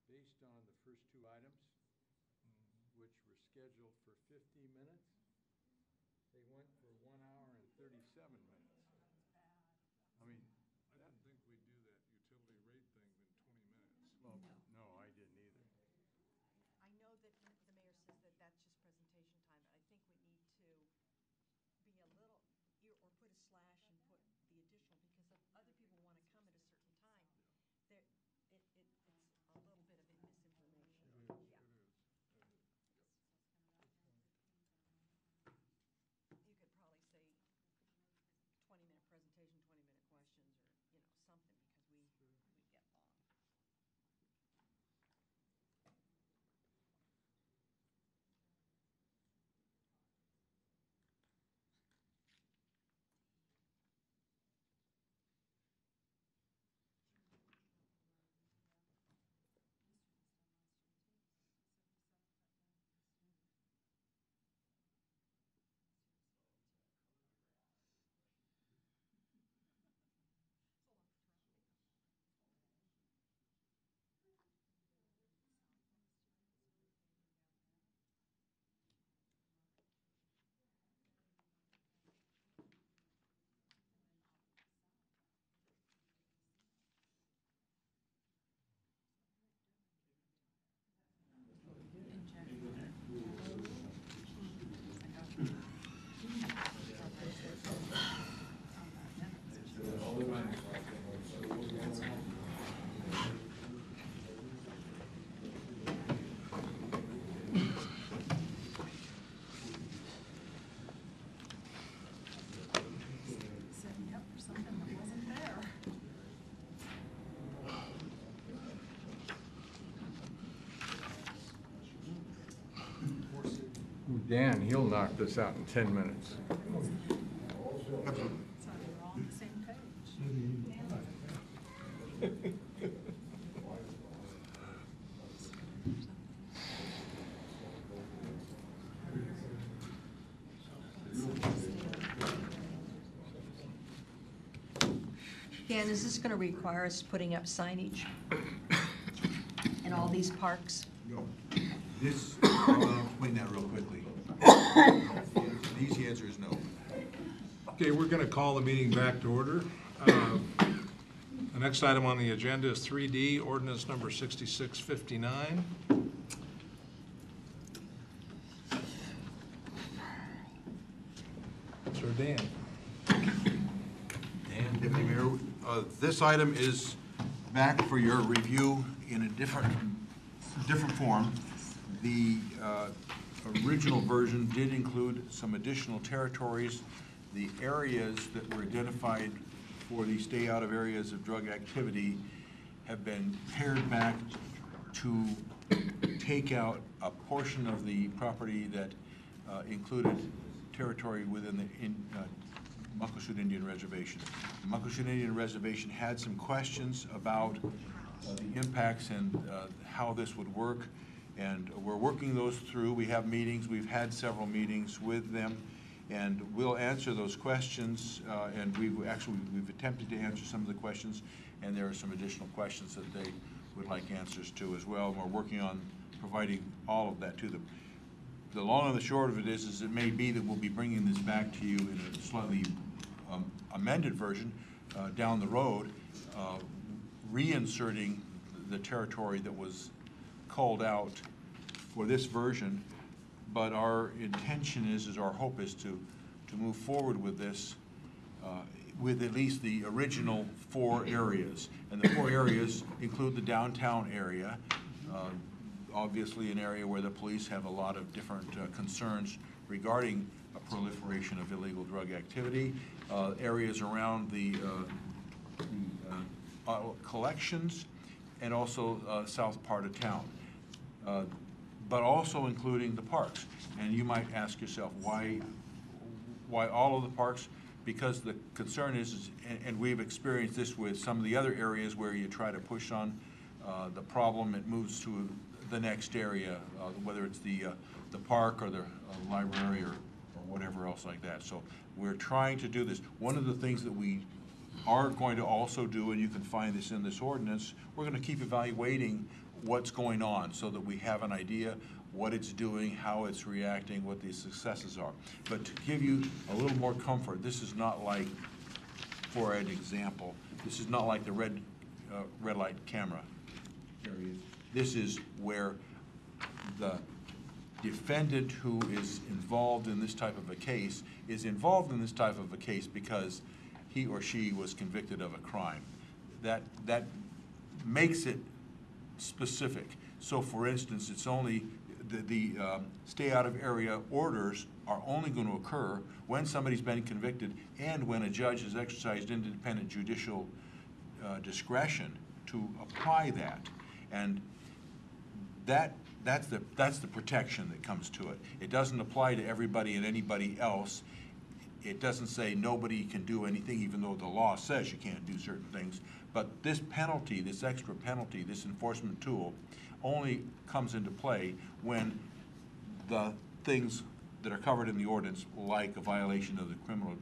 based on the first two items, which were scheduled for 15 minutes, they went for 1 hour and 37 minutes. I mean, I didn't think we'd do that utility rate thing in 20 minutes. well, no, I didn't either. I know that the mayor says that that's just presentation time, but I think we need to be a little, or put a slash and put the additional, because if other people want to come at a certain time, it's a little bit of a misinformation. Yeah. It is. You could probably say 20-minute presentation, 20-minute questions, or, something, because we get long. Dan, he'll knock this out in 10 minutes. So we're all on the same page. Dan, is this going to require us putting up signage in all these parks? No. This, I'll explain that real quickly. The easy answer is no. Okay, we're going to call the meeting back to order. The next item on the agenda is 3D, ordinance number 6659. Sir Dan. And Deputy Mayor, this item is back for your review in a different form. The original version did include some additional territories. The areas that were identified for the stay out of areas of drug activity have been pared back to take out a portion of the property that included territory within the Muckleshoot Indian Reservation. The Muckleshoot Indian Reservation had some questions about the impacts and how this would work, and we're working those through. We have meetings. We've had several meetings with them, and we'll answer those questions, and we've attempted to answer some of the questions, and there are some additional questions that they would like answers to as well, and we're working on providing all of that to them. The long and the short of it is it may be that we'll be bringing this back to you in a slightly amended version down the road, reinserting the territory that was called out for this version. But our intention is our hope is to move forward with this with at least the original 4 areas. And the 4 areas include the downtown area, obviously an area where the police have a lot of different concerns regarding a proliferation of illegal drug activity, areas around the collections, and also south part of town, but also including the parks. And you might ask yourself, why all of the parks? Because the concern is, and we've experienced this with some of the other areas where you try to push on the problem, it moves to the next area, whether it's the park or the library or whatever else like that. So we're trying to do this. One of the things that we are going to also do, and you can find this in this ordinance, we're going to keep evaluating what's going on so that we have an idea what it's doing, how it's reacting, what the successes are. But to give you a little more comfort, this is not like, for an example, this is not like the red light camera areas. This is where the defendant who is involved in this type of a case is involved in this type of a case because he or she was convicted of a crime. That makes it specific. So for instance, it's only the stay out of area orders are only going to occur when somebody's been convicted and when a judge has exercised independent judicial discretion to apply that. And that's the protection that comes to it. It doesn't apply to everybody and anybody else. It doesn't say nobody can do anything, even though the law says you can't do certain things. But this penalty, this extra penalty, this enforcement tool, only comes into play when the things that are covered in the ordinance, like a violation of the criminal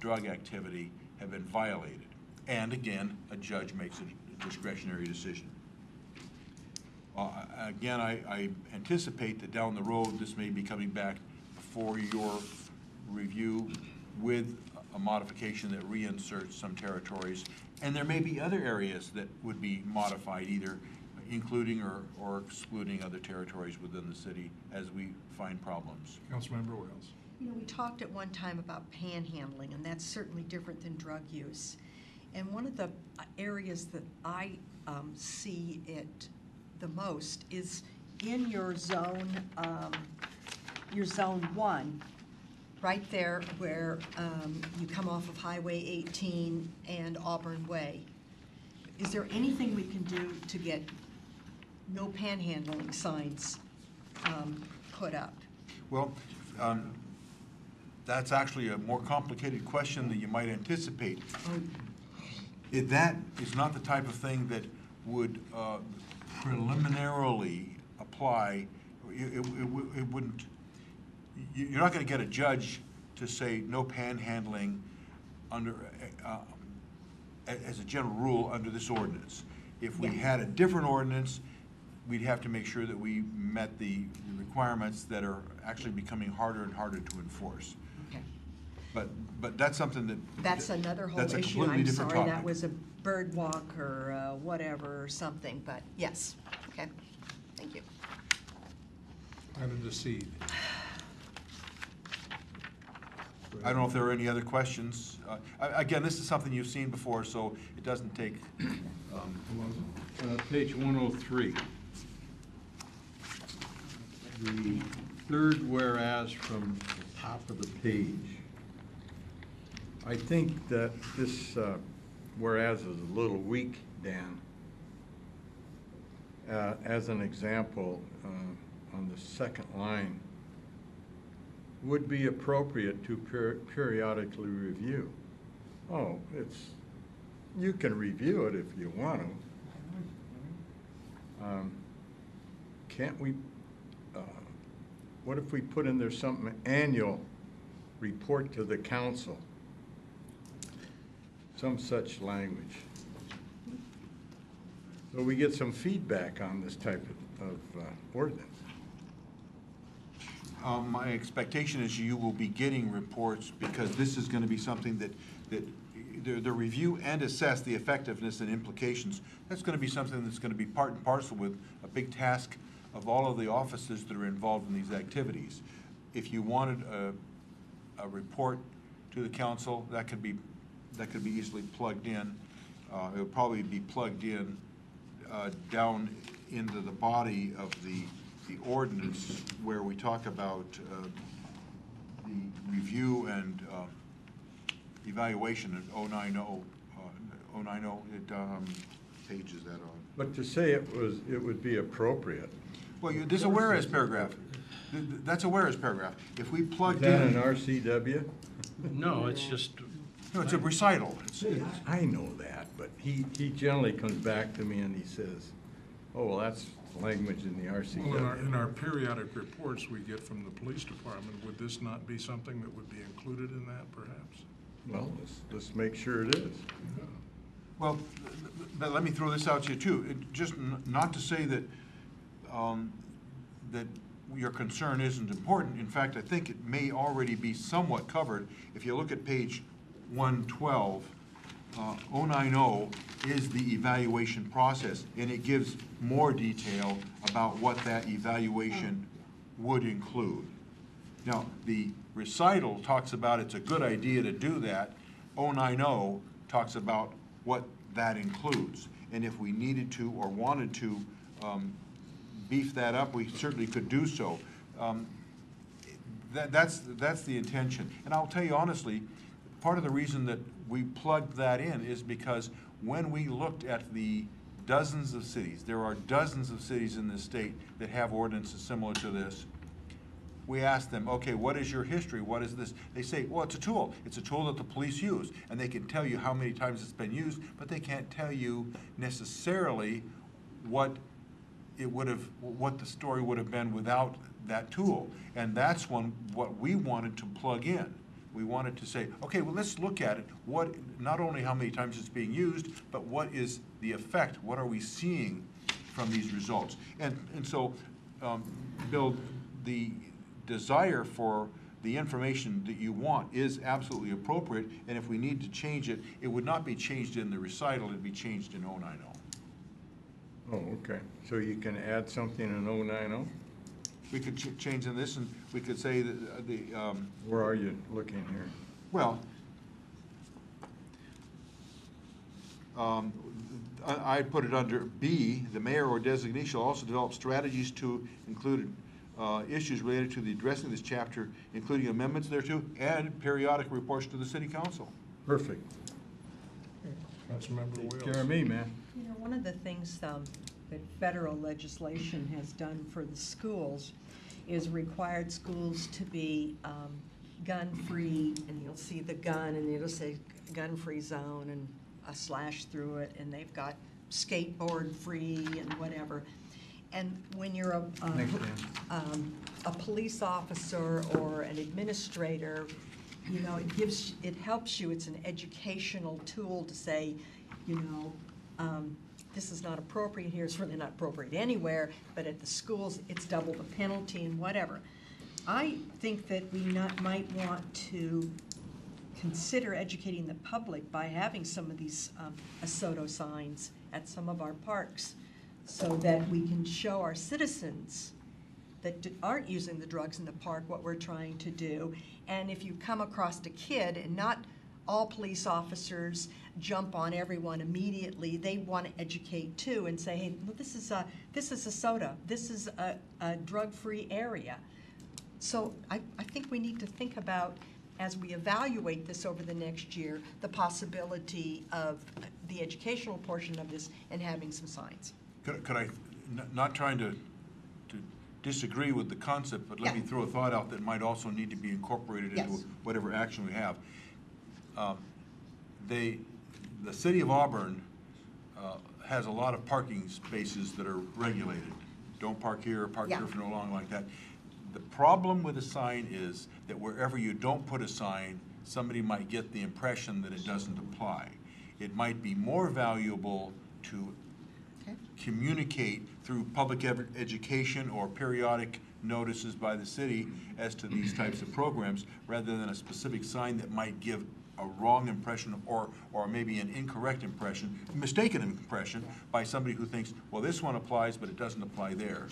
drug activity, have been violated. And again, a judge makes a discretionary decision. Again, I anticipate that down the road, this may be coming back for your review with a modification that reinserts some territories. And there may be other areas that would be modified, either including or excluding other territories within the city as we find problems. Councilmember Wales. You know, we talked at one time about panhandling, and that's certainly different than drug use. And one of the areas that I see it the most is in your zone 1, right there where you come off of Highway 18 and Auburn Way. Is there anything we can do to get no panhandling signs put up? Well, that's actually a more complicated question than you might anticipate. That is not the type of thing that would preliminarily apply. It wouldn't. You're not going to get a judge to say no panhandling under as a general rule under this ordinance. If we had a different ordinance, we'd have to make sure that we met the requirements that are actually becoming harder and harder to enforce. Okay. But that's something That's another whole that's a issue. completely I'm different sorry, topic. that was a bird walk or whatever or something, but yes. Okay. Thank you. Item to C. I don't know if there are any other questions. Again, this is something you've seen before, so it doesn't take. Page 103. The third whereas from the top of the page. I think that this whereas is a little weak, Dan. As an example, on the second line, would be appropriate to periodically review. Oh, you can review it if you want to. Can't we, what if we put in there something, annual report to the council? Some such language. So we get some feedback on this type of ordinance. My expectation is you will be getting reports, because this is going to be something that the review and assess the effectiveness and implications. That's going to be something that's going to be part and parcel with a big task of all of the offices that are involved in these activities. If you wanted a report to the council, that could be easily plugged in. It would probably be plugged in down into the body of the ordinance, where we talk about the review and evaluation of 090, page is that on? But to say it would be appropriate. Well, there's a whereas paragraph. That's a whereas paragraph. If we plugged Is that an in. RCW? No, it's just, No, it's a recital. I know that, but he generally comes back to me and he says, oh, well, that's language in the Well, RCW. in our periodic reports we get from the police department, would this not be something that would be included in that, perhaps? Well, let's make sure it is. Well, but let me throw this out to you too. Just not to say that, that your concern isn't important. In fact, I think it may already be somewhat covered. If you look at page 112, 090 is the evaluation process, and it gives more detail about what that evaluation would include. Now, the recital talks about it's a good idea to do that. 090 talks about what that includes. And if we needed to or wanted to beef that up, we certainly could do so. That's the intention. And I'll tell you honestly, part of the reason that we plugged that in is because when we looked at the dozens of cities, there are dozens of cities in this state that have ordinances similar to this. We asked them, okay, what is your history? What is this? They say, well, it's a tool. It's a tool that the police use, and they can tell you how many times it's been used, but they can't tell you necessarily what the story would have been without that tool. And that's what we wanted to plug in. We wanted to say, okay, well, let's look at it. Not only how many times it's being used, but what is the effect? What are we seeing from these results? And so, Bill, the desire for the information that you want is absolutely appropriate, and if we need to change it, it would not be changed in the recital, it'd be changed in 090. Oh, okay. So you can add something in 090? We could change in this, and we could say that Where are you looking here? well, I put it under B, the mayor or designee shall also develop strategies to include issues related to the addressing of this chapter, including amendments thereto, and periodic reports to the city council. Perfect. Councilmember Take Wales. care of me, man. You know, one of the things that federal legislation has done for the schools is required schools to be gun-free, and you'll see the gun, and it'll say gun-free zone and a slash through it, and they've got skateboard-free and whatever. And when you're a police officer or an administrator, you know, it helps you. It's an educational tool to say, you know, this is not appropriate here. It's really not appropriate anywhere, but at the schools, it's double the penalty and whatever. I think that we might want to consider educating the public by having some of these ASOTO signs at some of our parks, so that we can show our citizens that aren't using the drugs in the park what we're trying to do. And if you come across a kid, and not all police officers jump on everyone immediately, they want to educate too and say, hey, well, this is a soda, this is a drug-free area. So I think we need to think about, as we evaluate this over the next year, the possibility of the educational portion of this and having some signs. Could I, not trying to disagree with the concept, but let me throw a thought out that might also need to be incorporated into whatever action we have. The city of Auburn has a lot of parking spaces that are regulated. Don't park here, park here for no long, like that. The problem with a sign is that wherever you don't put a sign, somebody might get the impression that it doesn't apply. It might be more valuable to communicate through public education or periodic notices by the city as to these types of programs, rather than a specific sign that might give a wrong impression or maybe an incorrect impression, a mistaken impression by somebody who thinks, well, this one applies, but it doesn't apply there.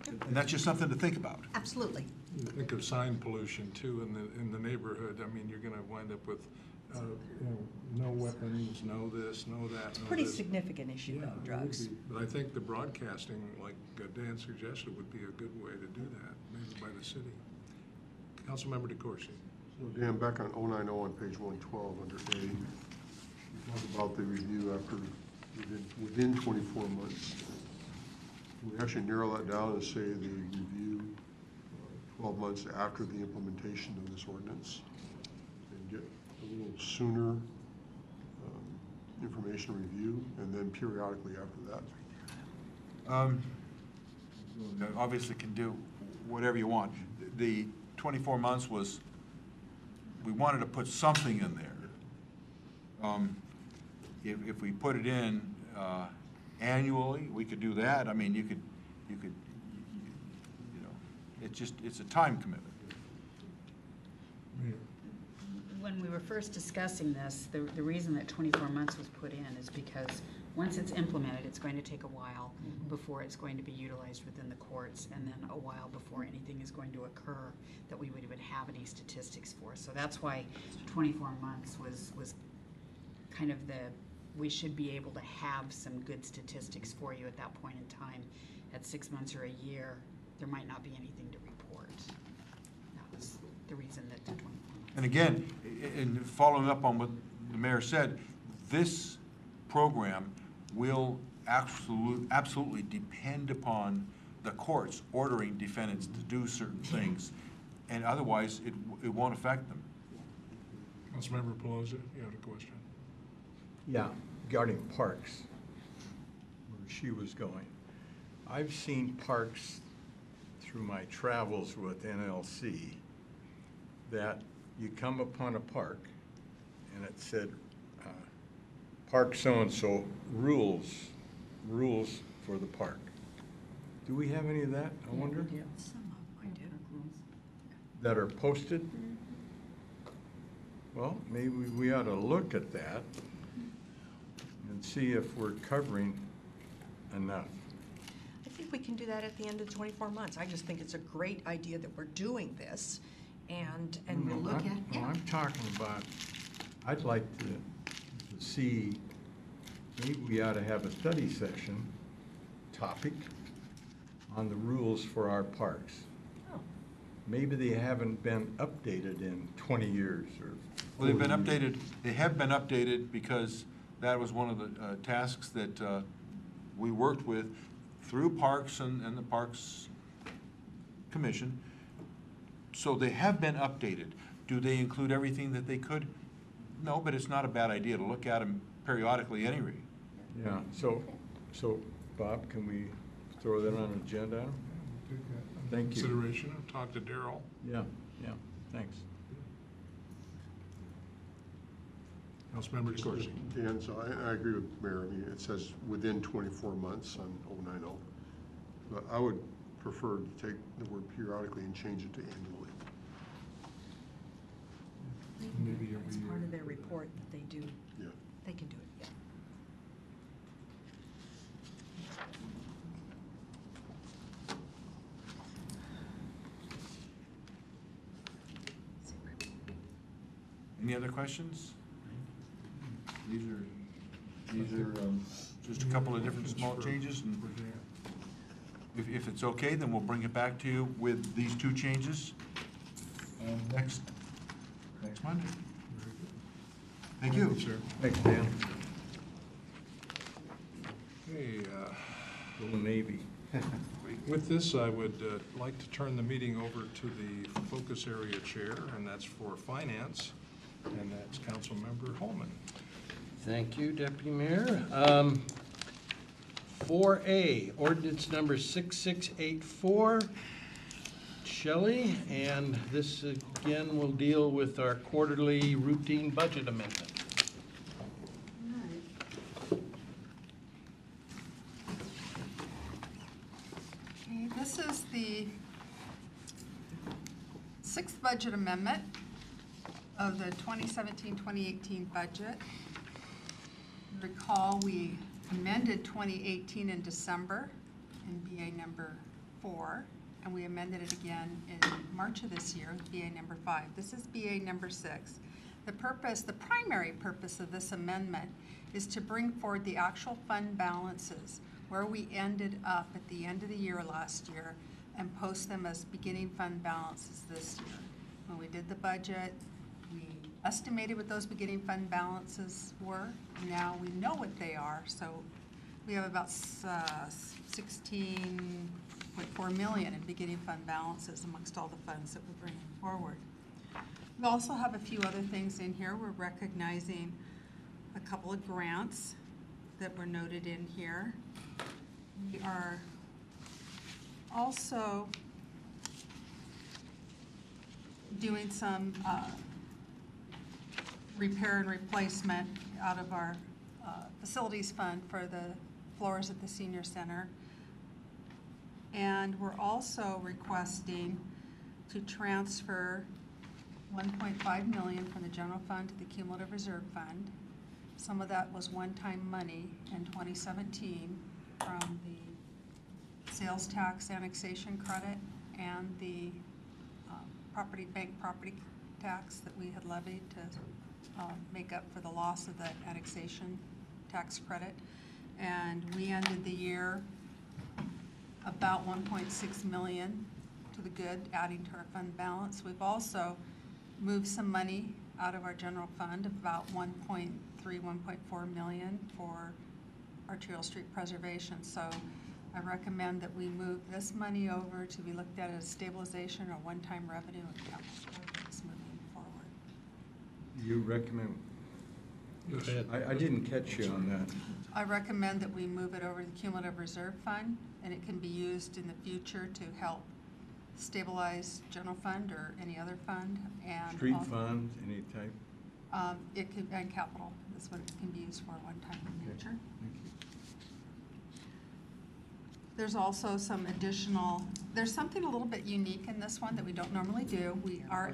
And that's just something to think about. Absolutely. Think of sign pollution too in the neighborhood. I mean, you're going to wind up with no weapons, no this, no that, no Pretty this. significant issue, though, drugs. But I think the broadcasting, like Dan suggested, would be a good way to do that, maybe by the city. Councilmember DeCoursey. So Dan, back on 090 on page 112 under A, you talk about the review after within 24 months. Can we actually narrow that down and say the review 12 months after the implementation of this ordinance, and get a little sooner information review, and then periodically after that? Obviously can do whatever you want. The 24 months was, we wanted to put something in there. If we put it in annually, we could do that. I mean, you could, you know, it's a time commitment. When we were first discussing this, the reason that 24 months was put in is because once it's implemented, it's going to take a while before it's going to be utilized within the courts, and then a while before anything is going to occur that we would even have any statistics for. So that's why 24 months was kind of we should be able to have some good statistics for you at that point in time. At 6 months or a year, there might not be anything to report. That was the reason that the 24 months. And again, in following up on what the mayor said, this program will absolutely depend upon the courts ordering defendants to do certain things, and otherwise it won't affect them. Councilmember Pelosi, you had a question? Yeah, regarding parks, where she was going. I've seen parks through my travels with NLC that you come upon a park and it said, park so-and-so rules for the park. Do we have any of that, I wonder? Yeah, Some of them I do. That are posted? Well, maybe we ought to look at that and see if we're covering enough. I think we can do that at the end of 24 months. I just think it's a great idea that we're doing this, and we'll No, look at, No, I'm talking about, I'd like to see, maybe we ought to have a study session topic on the rules for our parks. Oh. Maybe they haven't been updated in 20 years or. Well, they've been 40 years. updated, they have been updated because that was one of the tasks that we worked with through Parks and the Parks Commission. So they have been updated. Do they include everything that they could? No, but it's not a bad idea to look at them periodically anyway. Yeah, so Bob, can we throw that on an agenda? item? Take that under Thank you. consideration. Talk to Daryl. Yeah, thanks. Councilmember DeCoursey. Dan, so I agree with Mayor. I mean, it says within 24 months on 090. But I would prefer to take the word periodically and change it to annually. Maybe it's every part year. of their report that they do. Yeah. They can do it, yeah. Any other questions? These are just a couple of different small changes, and if it's okay, then we'll bring it back to you with these two changes next Monday. Thank you. Sir. Thanks, Dan. Okay, Go Navy. with this, I would like to turn the meeting over to the focus area chair, and that's for finance, and that's Councilmember Holman. Thank you, Deputy Mayor. 4A, ordinance number 6684, Shelley, and this again will deal with our quarterly routine budget amendment. Okay, this is the sixth budget amendment of the 2017-2018 budget. Recall, we amended 2018 in December in BA number 4, and we amended it again in March of this year, BA number 5. This is BA number 6. The primary purpose of this amendment is to bring forward the actual fund balances where we ended up at the end of the year last year and post them as beginning fund balances this year. When we did the budget, we estimated what those beginning fund balances were. Now we know what they are, so we have about 16.4 million in beginning fund balances amongst all the funds that we're bringing forward. We also have a few other things in here. We're recognizing a couple of grants that were noted in here. We are also repair and replacement out of our facilities fund for the floors at the senior center. And we're also requesting to transfer $1.5 million from the general fund to the cumulative reserve fund. Some of that was one-time money in 2017 from the sales tax annexation credit and the bank property tax that we had levied to make up for the loss of the annexation tax credit. And we ended the year about 1.6 million to the good, adding to our fund balance. We've also moved some money out of our general fund, about 1.3, 1.4 million for arterial street preservation. So I recommend that we move this money over to be looked at as stabilization or one-time revenue and capital projects moving forward. You recommend, Go ahead. I didn't catch you on that. I recommend that we move it over to the cumulative reserve fund, and it can be used in the future to help stabilize general fund or any other fund. And Street also, funds, any type? it could, and capital is what it can be used for one time in the future. Thank you. There's also some additional, there's something a little bit unique in this one that we don't normally do. We are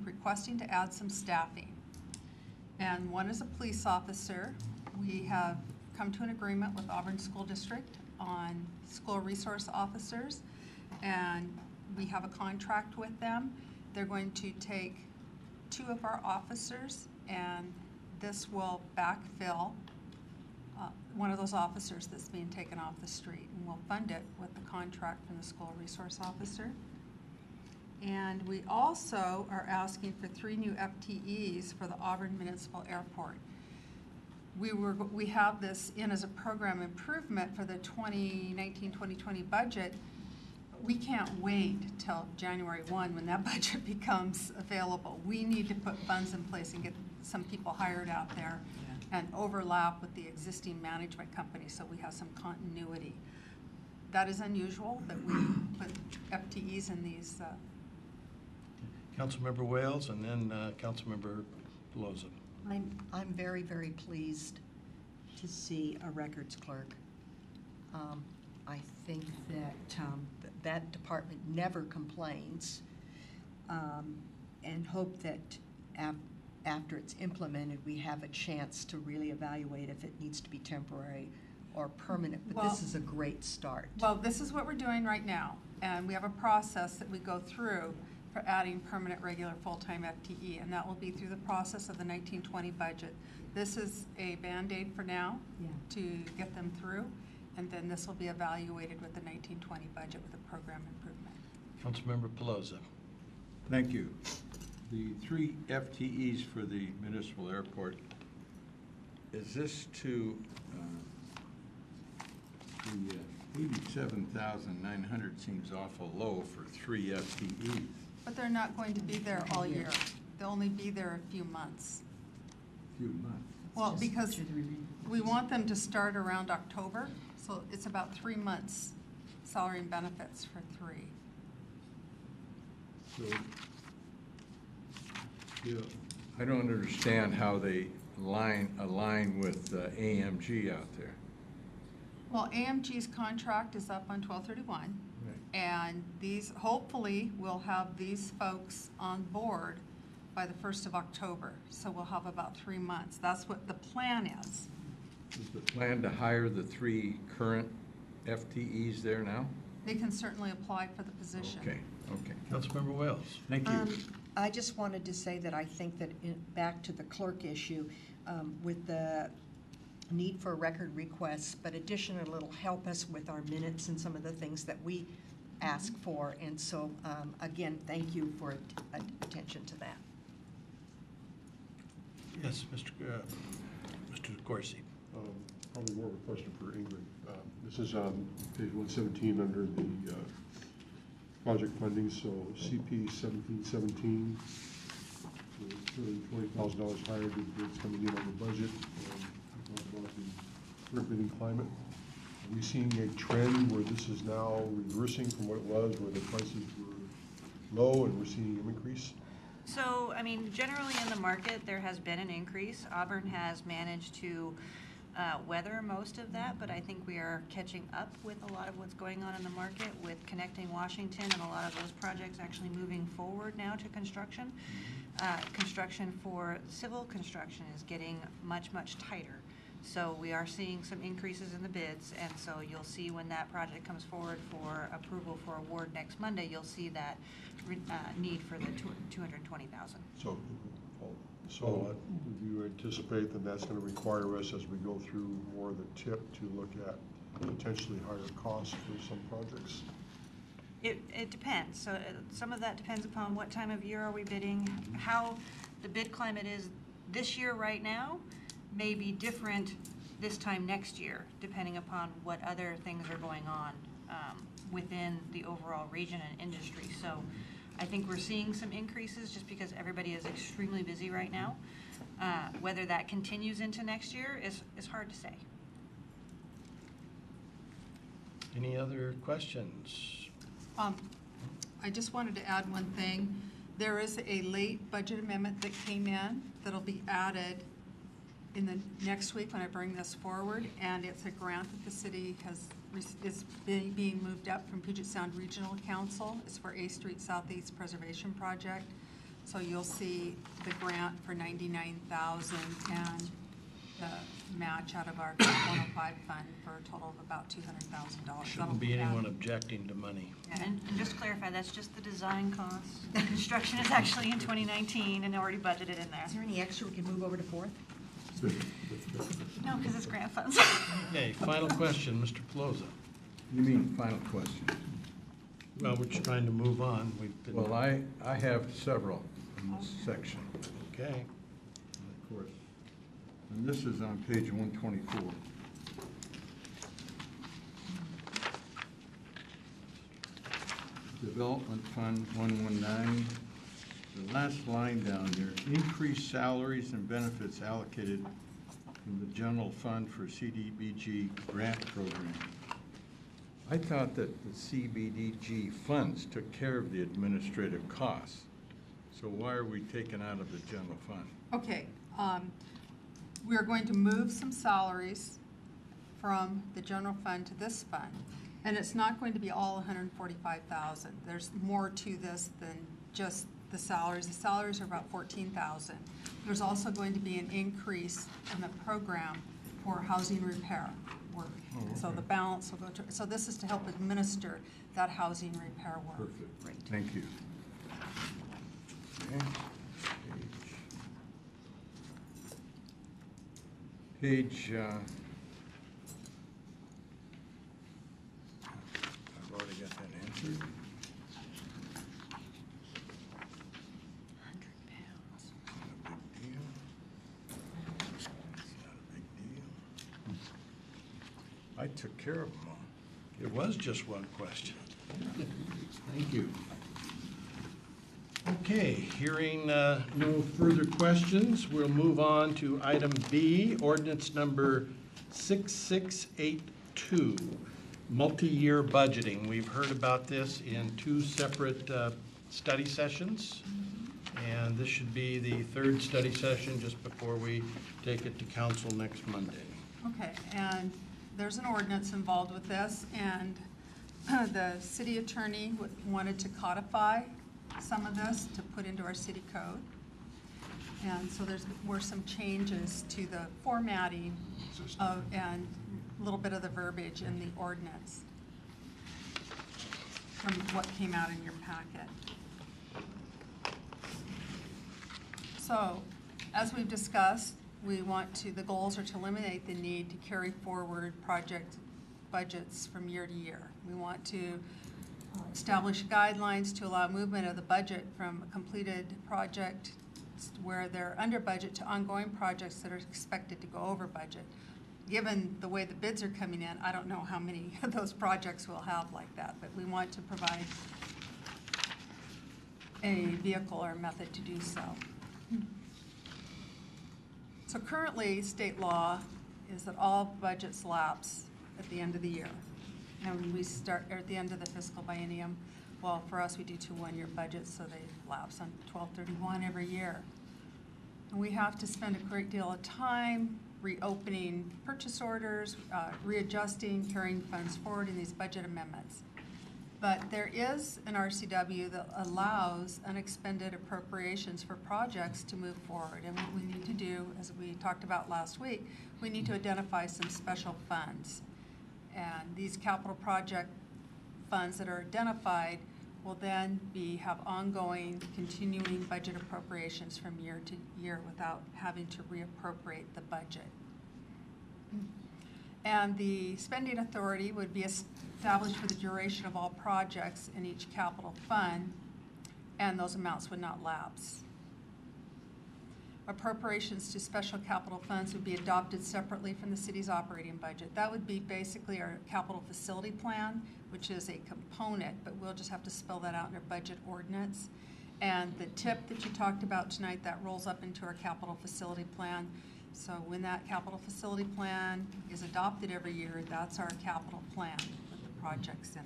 requesting to add some staffing. And one is a police officer. We have come to an agreement with Auburn School District on school resource officers, and we have a contract with them. They're going to take 2 of our officers, and this will backfill one of those officers that's being taken off the street, and we'll fund it with the contract from the school resource officer. And we also are asking for 3 new FTEs for the Auburn Municipal Airport. We have this in as a program improvement for the 2019-2020 budget. We can't wait till January 1 when that budget becomes available. We need to put funds in place and get some people hired out there and overlap with the existing management company so we have some continuity. That is unusual that we put FTEs in these. Councilmember Wales and then Councilmember Pelosi. I'm very, very pleased to see a records clerk. I think that that department never complains, and hope that after it's implemented, we have a chance to really evaluate if it needs to be temporary or permanent, but this is a great start. Well, this is what we're doing right now, and we have a process that we go through for adding permanent, regular, full-time FTE, and that will be through the process of the 1920 budget. This is a Band-Aid for now to get them through, and then this will be evaluated with the 1920 budget with a program improvement. Councilmember Pelosi. Thank you. The 3 FTEs for the municipal airport, is this to the 87,900 seems awful low for 3 FTEs. But they're not going to be there all year. They'll only be there a few months. Few months. Well, because we want them to start around October, so it's about 3 months salary and benefits for 3. So, I don't understand how they align with AMG out there. Well, AMG's contract is up on 12/31, and these, hopefully, we'll have these folks on board by the 1st of October. So we'll have about 3 months. That's what the plan is. Is the plan to hire the 3 current FTEs there now? They can certainly apply for the position. Okay. Councilmember Wales. Thank you. I just wanted to say that I think that back to the clerk issue, with the need for record requests, but additionally it'll help us with our minutes and some of the things that we ask for. And so, again, thank you for attention to that. Yes, Mr. Corsi. Probably more of a question for Ingrid. This is on page 117 under the project funding, so CP 1717, $220,000 higher than bids coming in over budget. We talked about the current bidding climate. Are we seeing a trend where this is now reversing from what it was, where the prices were low and we're seeing an increase? So I mean, generally in the market, there has been an increase. Auburn has managed to weather most of that, but I think we are catching up with a lot of what's going on in the market with connecting Washington and a lot of those projects actually moving forward now to construction. Construction for civil construction is getting much, much tighter. So we are seeing some increases in the bids, and so you'll see when that project comes forward for approval for award next Monday, you'll see that need for the 220,000. So do you anticipate that that's going to require us, as we go through more of the tip, to look at potentially higher costs for some projects? It depends. So some of that depends upon what time of year are we bidding, how the bid climate is this year right now may be different this time next year, depending upon what other things are going on within the overall region and industry. So I think we're seeing some increases just because everybody is extremely busy right now. Whether that continues into next year is hard to say. Any other questions? I just wanted to add one thing. There is a late budget amendment that came in that'll be added in the next week when I bring this forward, and it's a grant that the city is being moved up from Puget Sound Regional Council. It's for A Street Southeast Preservation Project. So you'll see the grant for $99,000 and the match out of our 105 fund for a total of about $200,000. Shouldn't be anyone objecting to money. Yeah, and just to clarify, that's just the design cost. The construction is actually in 2019 and already budgeted in there. Is there any extra we can move over to fourth? No, because it's grant funds. Okay, final question, Mr. Pelosi. You mean final question? Well, we're just trying to move on. We've been. Well, I have several in this section, Okay. of course. And this is on page 124. Development Fund 119. The last line down there, increased salaries and benefits allocated from the general fund for CDBG grant program. I thought that the CBDG funds took care of the administrative costs. So why are we taking out of the general fund? Okay, we're going to move some salaries from the general fund to this fund. And it's not going to be all 145,000. There's more to this than just the salaries. The salaries are about 14,000. There's also going to be an increase in the program for housing repair work. Oh, okay. So the balance will go to, so this is to help administer that housing repair work. Perfect. Right. Thank you. Okay. Page, I've already got that answered. 100 Not a big deal. It's not a big deal. I took care of them all. It was just one question. Thank you. Okay, hearing no further questions, we'll move on to item B, ordinance number 6682, multi-year budgeting. We've heard about this in two separate study sessions, and this should be the third study session just before we take it to council next Monday. Okay, and there's an ordinance involved with this, and the city attorney wanted to codify some of this to put into our city code. And so were some changes to the formatting of, and a little bit of the verbiage in the ordinance from what came out in your packet. So, as we've discussed, we want to, the goals are to eliminate the need to carry forward project budgets from year to year. We want to establish guidelines to allow movement of the budget from a completed project where they're under budget to ongoing projects that are expected to go over budget. Given the way the bids are coming in, I don't know how many of those projects we'll have like that, but we want to provide a vehicle or method to do so. So currently, state law is that all budgets lapse at the end of the year. And we start at the end of the fiscal biennium. Well, for us, we do 2 one-year budgets, so they lapse on 12/31 every year. And we have to spend a great deal of time reopening purchase orders, readjusting, carrying funds forward in these budget amendments. But there is an RCW that allows unexpended appropriations for projects to move forward. And what we need to do, as we talked about last week, we need to identify some special funds. And these capital project funds that are identified will then have ongoing, continuing budget appropriations from year to year without having to reappropriate the budget. And the spending authority would be established for the duration of all projects in each capital fund, and those amounts would not lapse. Appropriations to special capital funds would be adopted separately from the city's operating budget. That would be basically our capital facility plan, which is a component, but we'll just have to spell that out in our budget ordinance. And the TIP that you talked about tonight, that rolls up into our capital facility plan. So when that capital facility plan is adopted every year, that's our capital plan with the projects in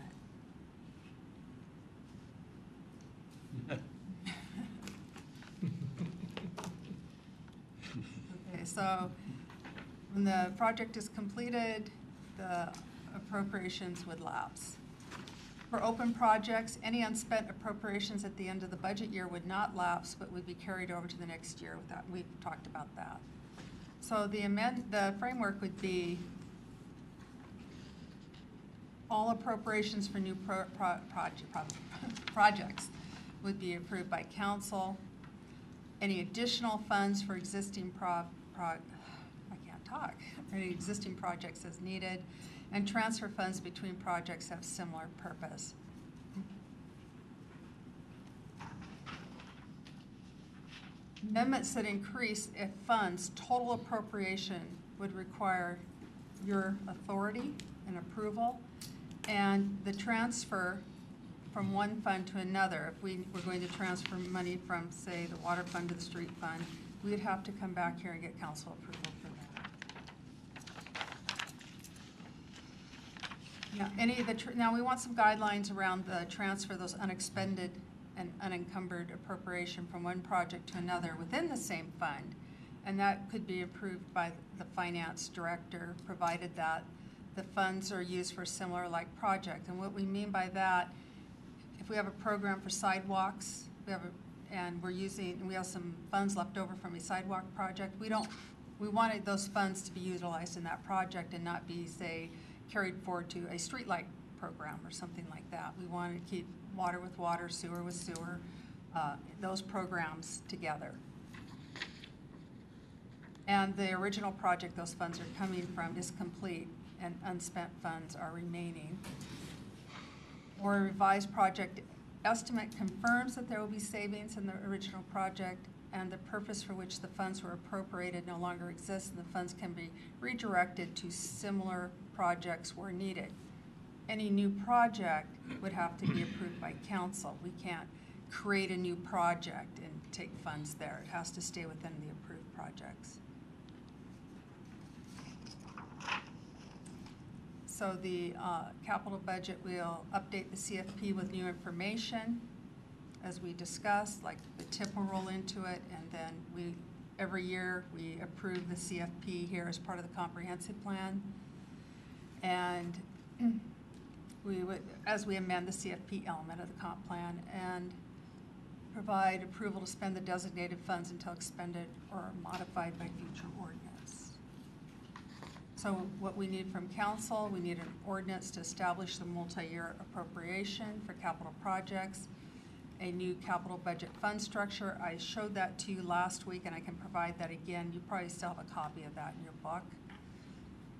it. Okay, so when the project is completed, the appropriations would lapse. For open projects, any unspent appropriations at the end of the budget year would not lapse, but would be carried over to the next year. We've talked about that. So the framework would be all appropriations for new projects would be approved by council. Any additional funds for existing any existing projects as needed, and transfer funds between projects have similar purpose. Amendments that increase if funds total appropriation would require your authority and approval, and the transfer from one fund to another. If we were going to transfer money from, say, the water fund to the street fund, we would have to come back here and get council approval for that. Now we want some guidelines around the transfer, those unexpended and unencumbered appropriation from one project to another within the same fund. And that could be approved by the finance director, provided that the funds are used for a similar like project. And what we mean by that, if we have a program for sidewalks, we have some funds left over from a sidewalk project, we wanted those funds to be utilized in that project and not be, say, carried forward to a streetlight program or something like that. We wanted to keep water with water, sewer with sewer, those programs together. And the original project those funds are coming from is complete and unspent funds are remaining. Or a revised project estimate confirms that there will be savings in the original project and the purpose for which the funds were appropriated no longer exists, and the funds can be redirected to similar projects where needed. Any new project would have to be approved by council. We can't create a new project and take funds there. It has to stay within the approved projects. So the capital budget will update the CFP with new information, as we discussed, like the TIP will roll into it, and then every year we approve the CFP here as part of the comprehensive plan. And we would, as we amend the CFP element of the comp plan, and provide approval to spend the designated funds until expended or modified by future ordinance. So what we need from council, we need an ordinance to establish the multi-year appropriation for capital projects, a new capital budget fund structure. I showed that to you last week, and I can provide that again. You probably still have a copy of that in your book.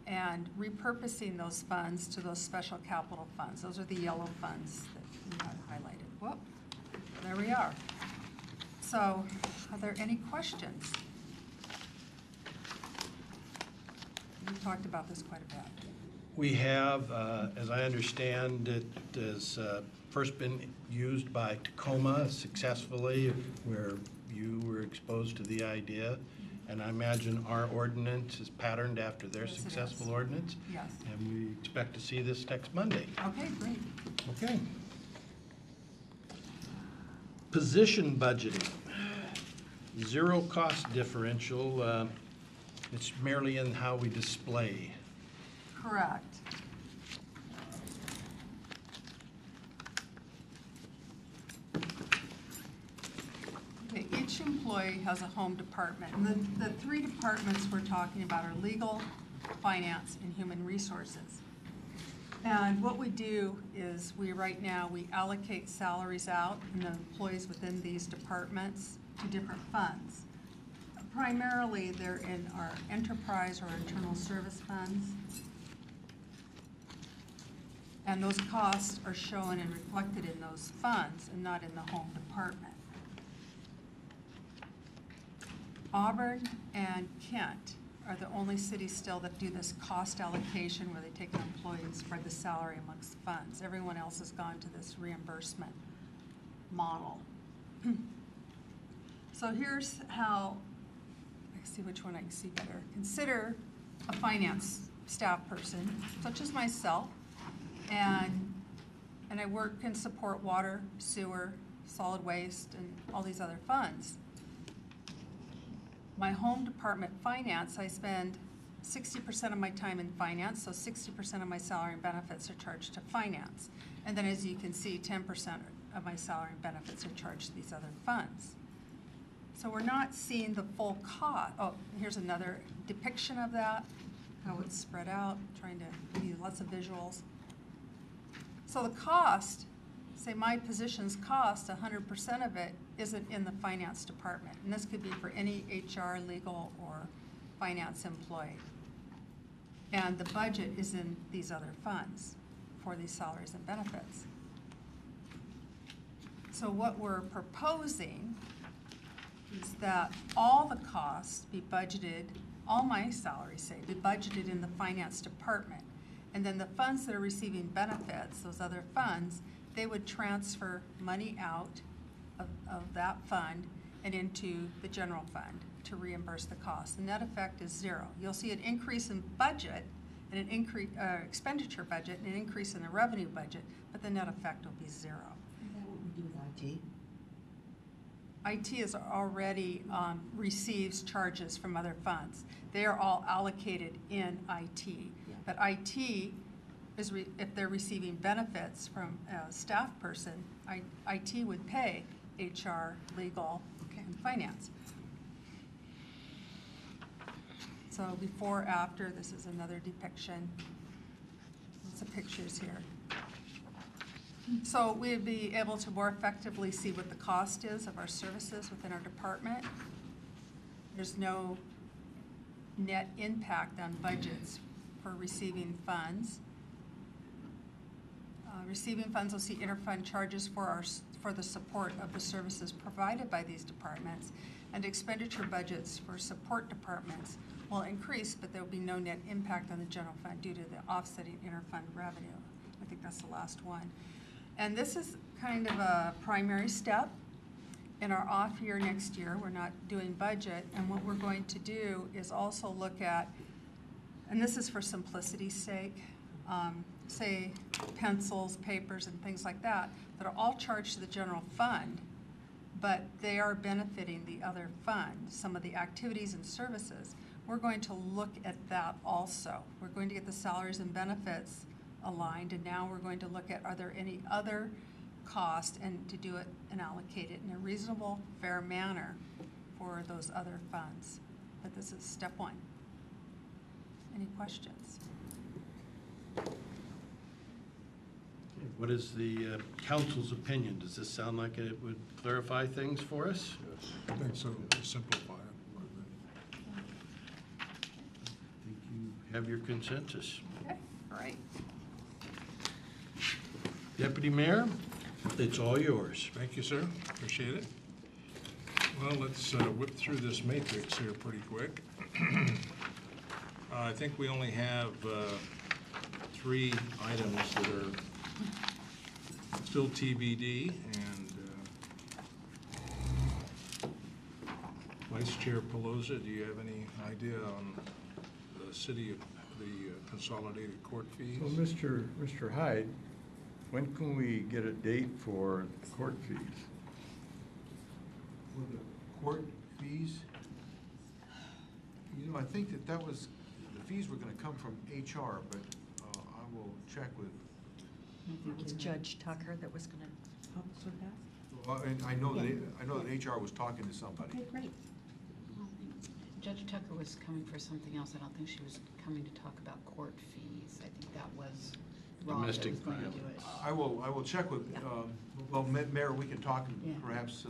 And repurposing those funds to those special capital funds. Those are the yellow funds that we had highlighted. Whoop, there we are. So, are there any questions? We've talked about this quite a bit. We have, as I understand, it has first been used by Tacoma successfully, where you were exposed to the idea. And I imagine our ordinance is patterned after their Yes, it successful is. ordinance. Yes. And we expect to see this next Monday. Okay, great. Okay. Position budgeting, zero cost differential. It's merely in how we display. Correct. Okay, each employee has a home department. And the three departments we're talking about are legal, finance, and human resources. And what we do is right now, we allocate salaries out and the employees within these departments to different funds. Primarily, they're in our enterprise or internal service funds. And those costs are shown and reflected in those funds and not in the home department. Auburn and Kent are the only cities still that do this cost allocation where they take an employee and spread the salary amongst funds. Everyone else has gone to this reimbursement model. So here's how, let's see which one I can see better. Consider a finance staff person, such as myself, and I work and support water, sewer, solid waste, and all these other funds. My home department finance, I spend 60% of my time in finance, so 60% of my salary and benefits are charged to finance. And then as you can see, 10% of my salary and benefits are charged to these other funds. So we're not seeing the full cost. Oh, here's another depiction of that, how it's spread out, trying to give you lots of visuals. So the cost, say my position's cost, 100% of it isn't in the finance department. And this could be for any HR, legal, or finance employee. And the budget is in these other funds for these salaries and benefits. So what we're proposing is that all the costs be budgeted, all my salaries, say, be budgeted in the finance department. And then the funds that are receiving benefits, those other funds, they would transfer money out of that fund and into the general fund to reimburse the cost. The net effect is zero. You'll see an increase in budget and an increase expenditure budget and an increase in the revenue budget, but the net effect will be zero. Is that what we do with IT? IT is already receives charges from other funds. They are all allocated in IT. Yeah. But IT is, if they're receiving benefits from a staff person, IT would pay HR, legal, and finance. So before, after, this is another depiction. Lots of pictures here. So we'd be able to more effectively see what the cost is of our services within our department. There's no net impact on budgets for receiving funds. Receiving funds will see interfund charges for the support of the services provided by these departments, and expenditure budgets for support departments will increase, but there will be no net impact on the general fund due to the offsetting interfund revenue. I think that's the last one. And this is kind of a primary step. In our off year next year, we're not doing budget, and what we're going to do is also look at, and this is for simplicity's sake, say pencils, papers, and things like that are all charged to the general fund, but they are benefiting the other fund, some of the activities and services. We're going to look at that also. We're going to get the salaries and benefits aligned, and now we're going to look at, are there any other costs, and to do it and allocate it in a reasonable, fair manner for those other funds. But this is step one. Any questions? What is the council's opinion? Does this sound like it would clarify things for us? Yes, I think so, simplify it. I think you have your consensus. Okay, all right. Deputy Mayor, it's all yours. Thank you, sir. Appreciate it. Well, let's whip through this matrix here pretty quick. I think we only have 3 items that are still TBD, and Vice Chair Pelosi, do you have any idea on the city of the consolidated court fees? So, Mr. Hyde, when can we get a date for the court fees? For the court fees, I think that was, the fees were gonna come from HR, but I will check with, It was Judge Tucker that was gonna help us with that. and I know that HR was talking to somebody. Okay, great. Judge Tucker was coming for something else. I don't think she was coming to talk about court fees. I think that was Rob that was Domestic going to do violence. it. I will check with, well, Mayor, we can talk and Yeah. perhaps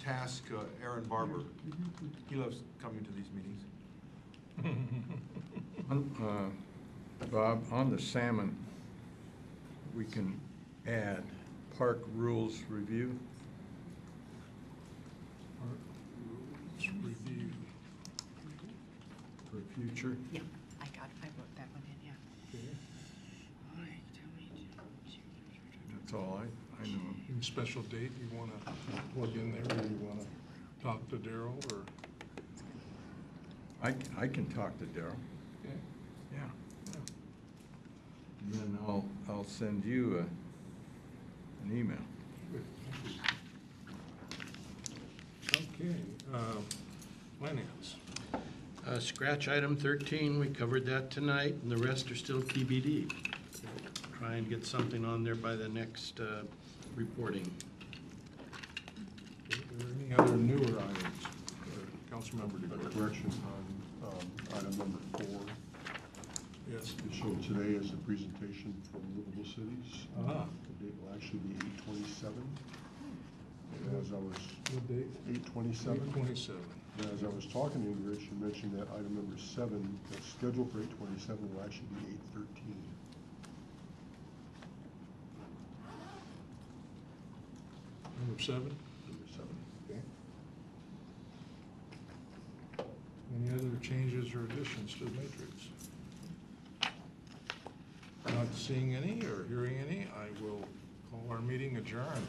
task Aaron Barber. He loves coming to these meetings. Bob, on the salmon, we can add park rules review. Rules review. For future. Yeah, I wrote that one in, yeah. That's all I know. Any special date you want to plug in there, or you want to talk to Daryl, or? I can talk to Daryl. Yeah. Yeah. And then I'll send you an email. Good, thank you. Okay, finance. Scratch item 13, we covered that tonight, and the rest are still TBD. Try and get something on there by the next reporting. Are there any other newer items? Councilmember A DeGroot. correction on item number 4. Yes. It showed today as a presentation from Livable Cities. Ah. The date will actually be 8/27. And as I was, What date? 8/27. 27. And as I was talking to you, Rich, you mentioned that item number 7, that's scheduled for 8/27, will actually be 8/13. Number 7. Number 7. Okay. Any other changes or additions to the matrix? Not seeing any or hearing any, I will call our meeting adjourned.